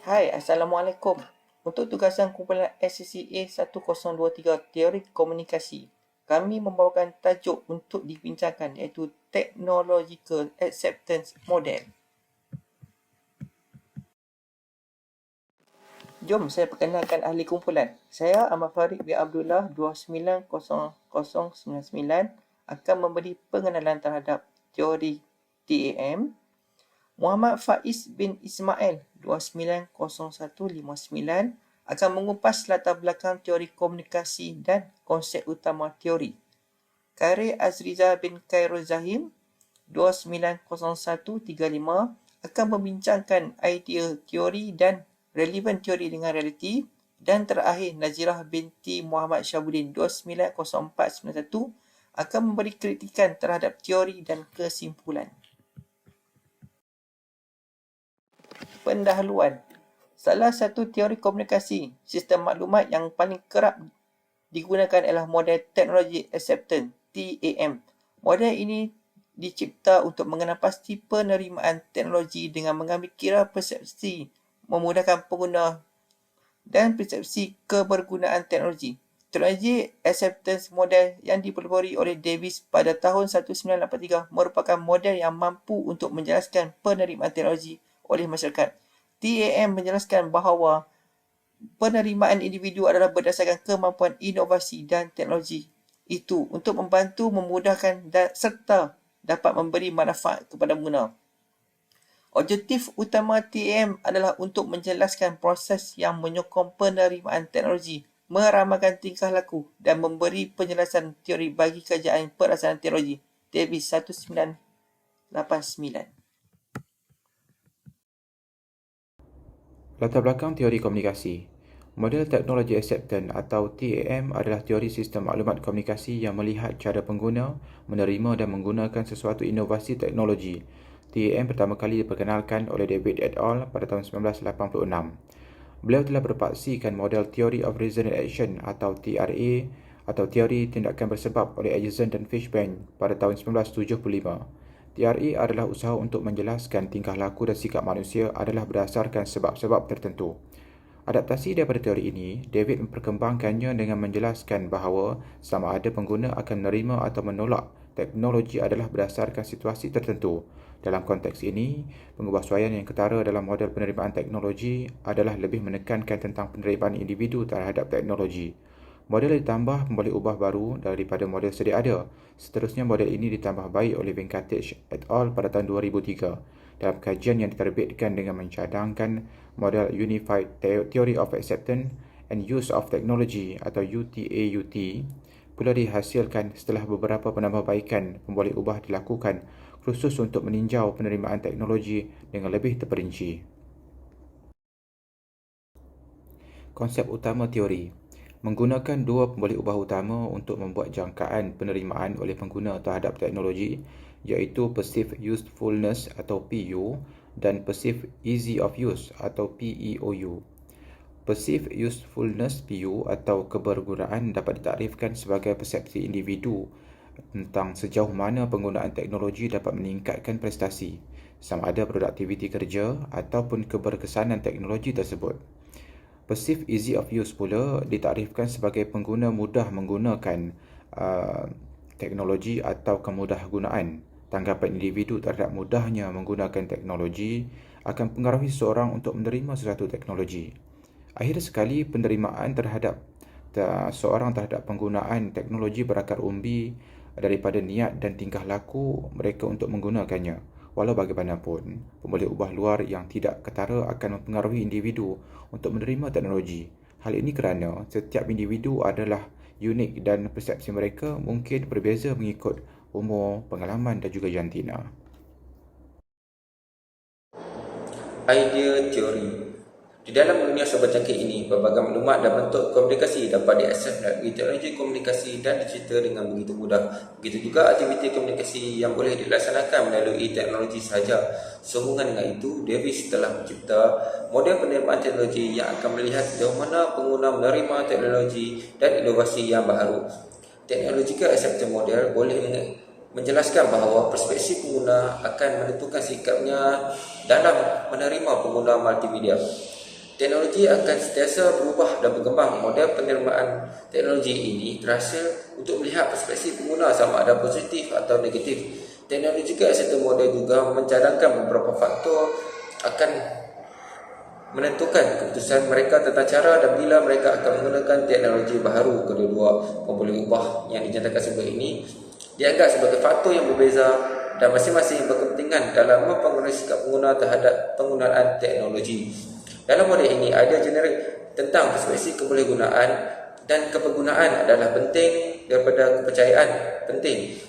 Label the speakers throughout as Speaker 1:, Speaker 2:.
Speaker 1: Hai, Assalamualaikum. Untuk tugasan kumpulan SCCA 1023 Teori Komunikasi, kami membawakan tajuk untuk dibincangkan iaitu Technological Acceptance Model. Jom saya perkenalkan ahli kumpulan. Saya Ahmad Farid bin Abdullah 290099 akan memberi pengenalan terhadap teori TAM. Muhammad Faiz bin Ismail 290159 akan mengupas latar belakang teori komunikasi dan konsep utama teori. Khairi Azriza bin Khairul Zahim 290135 akan membincangkan idea teori dan relevan teori dengan realiti. Dan terakhir, Nazirah binti Muhammad Syabuddin 290491 akan memberi kritikan terhadap teori dan kesimpulan. Pendahuluan. Salah satu teori komunikasi sistem maklumat yang paling kerap digunakan adalah model teknologi acceptance TAM. Model ini dicipta untuk mengenal pasti penerimaan teknologi dengan mengambil kira persepsi memudahkan pengguna dan persepsi kebergunaan teknologi. Teknologi acceptance model yang dipelopori oleh Davis pada tahun 1983 merupakan model yang mampu untuk menjelaskan penerimaan teknologi oleh masyarakat. TAM menjelaskan bahawa penerimaan individu adalah berdasarkan kemampuan inovasi dan teknologi itu untuk membantu, memudahkan dan serta dapat memberi manfaat kepada pengguna. Objektif utama TAM adalah untuk menjelaskan proses yang menyokong penerimaan teknologi, meramalkan tingkah laku dan memberi penjelasan teori bagi kerjaan perasaan teknologi. Davis 1989.
Speaker 2: Latar belakang teori komunikasi. Model Technology Acceptance atau TAM adalah teori sistem maklumat komunikasi yang melihat cara pengguna menerima dan menggunakan sesuatu inovasi teknologi. TAM pertama kali diperkenalkan oleh David et al. Pada tahun 1986. Beliau telah berpaksikan model Theory of Reason and Action atau TRA atau teori tindakan bersebab oleh Edison dan Fishbane pada tahun 1975. TRA adalah usaha untuk menjelaskan tingkah laku dan sikap manusia adalah berdasarkan sebab-sebab tertentu. Adaptasi daripada teori ini, David memperkembangkannya dengan menjelaskan bahawa sama ada pengguna akan menerima atau menolak teknologi adalah berdasarkan situasi tertentu. Dalam konteks ini, pengubahsuaian yang ketara dalam model penerimaan teknologi adalah lebih menekankan tentang penerimaan individu terhadap teknologi. Model ditambah memboleh ubah baru daripada model sedia ada. Seterusnya, model ini ditambah baik oleh Venkatesh et al. Pada tahun 2003 dalam kajian yang diterbitkan dengan mencadangkan model Unified Theory of Acceptance and Use of Technology atau UTAUT pula dihasilkan setelah beberapa penambahbaikan memboleh ubah dilakukan khusus untuk meninjau penerimaan teknologi dengan lebih terperinci. Konsep utama teori. Menggunakan dua pemboleh ubah utama untuk membuat jangkaan penerimaan oleh pengguna terhadap teknologi, iaitu Perceived Usefulness atau PU dan Perceived Ease of Use atau PEOU. Perceived Usefulness PU atau kebergunaan dapat ditakrifkan sebagai persepsi individu tentang sejauh mana penggunaan teknologi dapat meningkatkan prestasi, sama ada produktiviti kerja ataupun keberkesanan teknologi tersebut. Perceived ease of use pula ditakrifkan sebagai pengguna mudah menggunakan teknologi atau kemudahan. Tanggapan individu terhadap mudahnya menggunakan teknologi akan mempengaruhi seseorang untuk menerima sesuatu teknologi. Akhir sekali, penerimaan terhadap seorang terhadap penggunaan teknologi berakar umbi daripada niat dan tingkah laku mereka untuk menggunakannya. Walau bagaimanapun, pemboleh ubah luar yang tidak ketara akan mempengaruhi individu untuk menerima teknologi. Hal ini kerana setiap individu adalah unik dan persepsi mereka mungkin berbeza mengikut umur, pengalaman dan juga jantina.
Speaker 3: Idea teori. Di dalam dunia serba canggih ini, pelbagai maklumat dan bentuk komunikasi dapat diakses melalui teknologi komunikasi dan digital dengan begitu mudah. Begitu juga aktiviti komunikasi yang boleh dilaksanakan melalui teknologi sahaja. Sehubungan dengan itu, Davis telah mencipta model penerimaan teknologi yang akan melihat sejauh mana pengguna menerima teknologi dan inovasi yang baharu. Technological Acceptance Model boleh menjelaskan bahawa perspektif pengguna akan menentukan sikapnya dalam menerima pengguna multimedia. Teknologi akan sentiasa berubah dan berkembang. Model penerimaan teknologi ini terasa untuk melihat perspektif pengguna sama ada positif atau negatif. Technological Acceptance Model juga mencadangkan beberapa faktor akan menentukan keputusan mereka tentang cara dan bila mereka akan menggunakan teknologi baharu. Kedua-dua pemboleh ubah yang dinyatakan sebagai ini dianggap sebagai faktor yang berbeza dan masing-masing berkepentingan dalam mempengaruhi sikap pengguna terhadap penggunaan teknologi. Dalam model ini, idea generik tentang perspektif kebolehgunaan dan kepergunaan adalah penting daripada kepercayaan penting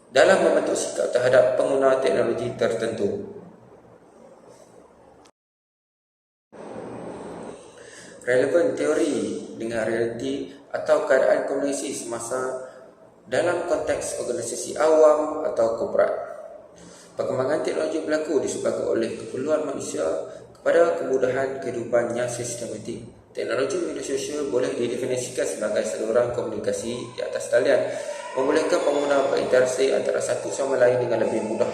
Speaker 3: dalam membentuk sikap terhadap pengguna teknologi tertentu. Relevan teori dengan realiti atau keadaan komunikasi semasa dalam konteks organisasi awam atau korporat. Perkembangan teknologi berlaku disebabkan oleh keperluan manusia kepada kemudahan kehidupan yang sistematik. Teknologi media sosial boleh didefinisikan sebagai saluran komunikasi di atas talian, membolehkan pengguna berinteraksi antara satu sama lain dengan lebih mudah.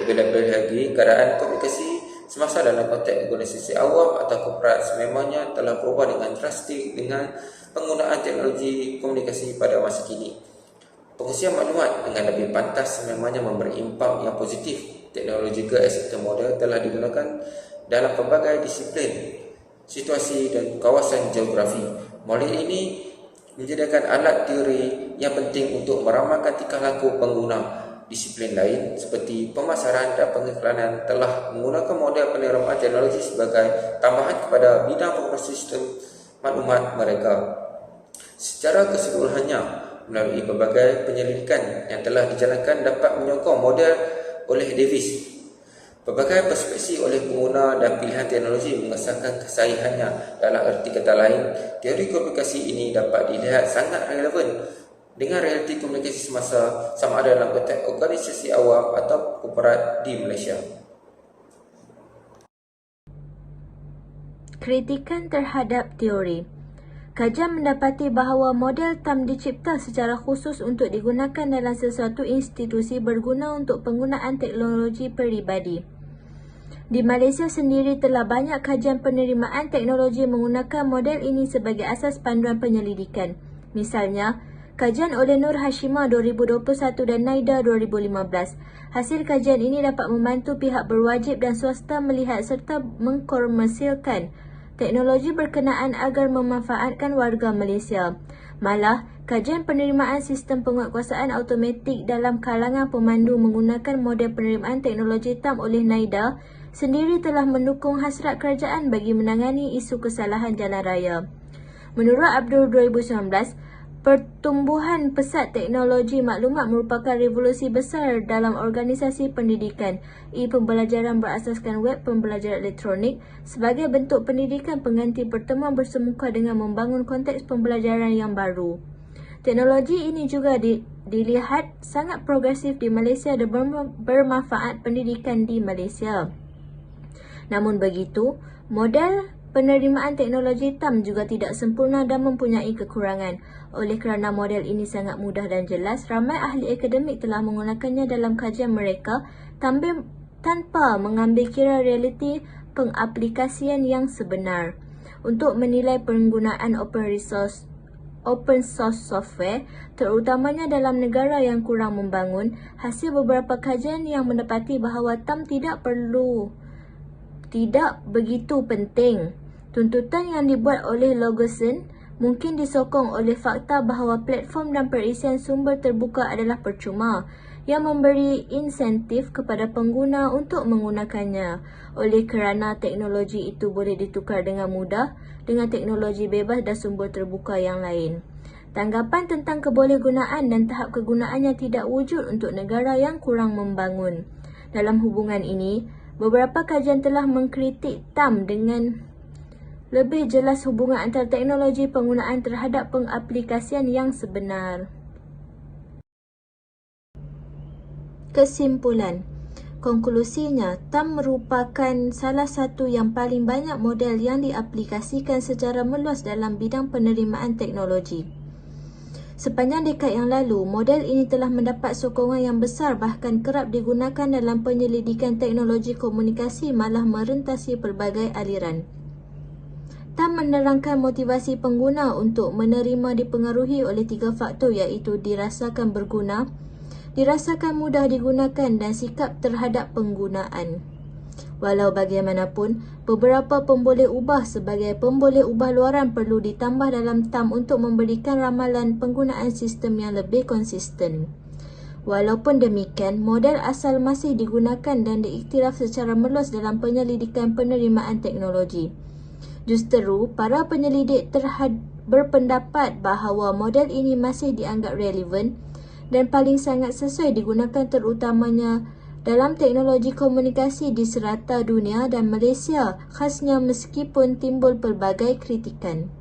Speaker 3: Lebih-lebih lagi, keadaan komunikasi semasa dalam konteks organisasi awam atau korporat sememangnya telah berubah dengan drastik dengan penggunaan teknologi komunikasi pada masa kini. Pengisian maklumat dengan lebih pantas sememangnya memberi impak yang positif. Technological Acceptance Model telah digunakan dalam pelbagai disiplin, situasi dan kawasan geografi. Model ini menjadikan alat teori yang penting untuk meramalkan tingkah laku pengguna. Disiplin lain seperti pemasaran dan pengiklanan telah menggunakan model penerimaan teknologi sebagai tambahan kepada bidang pengguna sistem maklumat mereka. Secara keseluruhannya, melalui pelbagai penyelidikan yang telah dijalankan dapat menyokong model oleh Davis. Pelbagai perspektif oleh pengguna dan pilihan teknologi mengesahkan kesahihannya. Dalam erti kata lain, teori komunikasi ini dapat dilihat sangat relevan dengan realiti komunikasi semasa sama ada dalam konteks organisasi awam atau korporat di Malaysia.
Speaker 4: Kritikan terhadap teori. Kajian mendapati bahawa model TAM dicipta secara khusus untuk digunakan dalam sesuatu institusi berguna untuk penggunaan teknologi peribadi. Di Malaysia sendiri telah banyak kajian penerimaan teknologi menggunakan model ini sebagai asas panduan penyelidikan. Misalnya, kajian oleh Nur Hashimah 2021 dan Naida 2015. Hasil kajian ini dapat membantu pihak berwajib dan swasta melihat serta mengkomersilkan teknologi berkenaan agar memanfaatkan warga Malaysia. Malah, kajian penerimaan sistem penguatkuasaan automatik dalam kalangan pemandu menggunakan model penerimaan teknologi TAM oleh Naida sendiri telah mendukung hasrat kerajaan bagi menangani isu kesalahan jalan raya. Menurut Abdul 2019, pertumbuhan pesat teknologi maklumat merupakan revolusi besar dalam organisasi pendidikan. Pembelajaran berasaskan web pembelajaran elektronik sebagai bentuk pendidikan pengganti pertemuan bersemuka dengan membangun konteks pembelajaran yang baru. Teknologi ini juga dilihat sangat progresif di Malaysia dan bermanfaat pendidikan di Malaysia. Namun begitu, model penerimaan teknologi TAM juga tidak sempurna dan mempunyai kekurangan. Oleh kerana model ini sangat mudah dan jelas, ramai ahli akademik telah menggunakannya dalam kajian mereka tanpa mengambil kira realiti pengaplikasian yang sebenar. Untuk menilai penggunaan open source software, terutamanya dalam negara yang kurang membangun, hasil beberapa kajian yang mendapati bahawa TAM tidak begitu penting. Tuntutan yang dibuat oleh Logosson mungkin disokong oleh fakta bahawa platform dan perisian sumber terbuka adalah percuma, yang memberi insentif kepada pengguna untuk menggunakannya. Oleh kerana teknologi itu boleh ditukar dengan mudah dengan teknologi bebas dan sumber terbuka yang lain. Tanggapan tentang kebolehgunaan dan tahap kegunaannya tidak wujud untuk negara yang kurang membangun. Dalam hubungan ini, beberapa kajian telah mengkritik TAM dengan lebih jelas hubungan antara teknologi penggunaan terhadap pengaplikasian yang sebenar. Kesimpulan. Konklusinya, TAM merupakan salah satu yang paling banyak model yang diaplikasikan secara meluas dalam bidang penerimaan teknologi. Sepanjang dekad yang lalu, model ini telah mendapat sokongan yang besar bahkan kerap digunakan dalam penyelidikan teknologi komunikasi malah merentasi pelbagai aliran. TAM menerangkan motivasi pengguna untuk menerima dipengaruhi oleh 3 faktor iaitu dirasakan berguna, dirasakan mudah digunakan dan sikap terhadap penggunaan. Walau bagaimanapun, beberapa pemboleh ubah sebagai pemboleh ubah luaran perlu ditambah dalam TAM untuk memberikan ramalan penggunaan sistem yang lebih konsisten. Walaupun demikian, model asal masih digunakan dan diiktiraf secara meluas dalam penyelidikan penerimaan teknologi. Justeru, para penyelidik berpendapat bahawa model ini masih dianggap relevan dan paling sangat sesuai digunakan terutamanya dalam teknologi komunikasi di serata dunia dan Malaysia khasnya meskipun timbul pelbagai kritikan.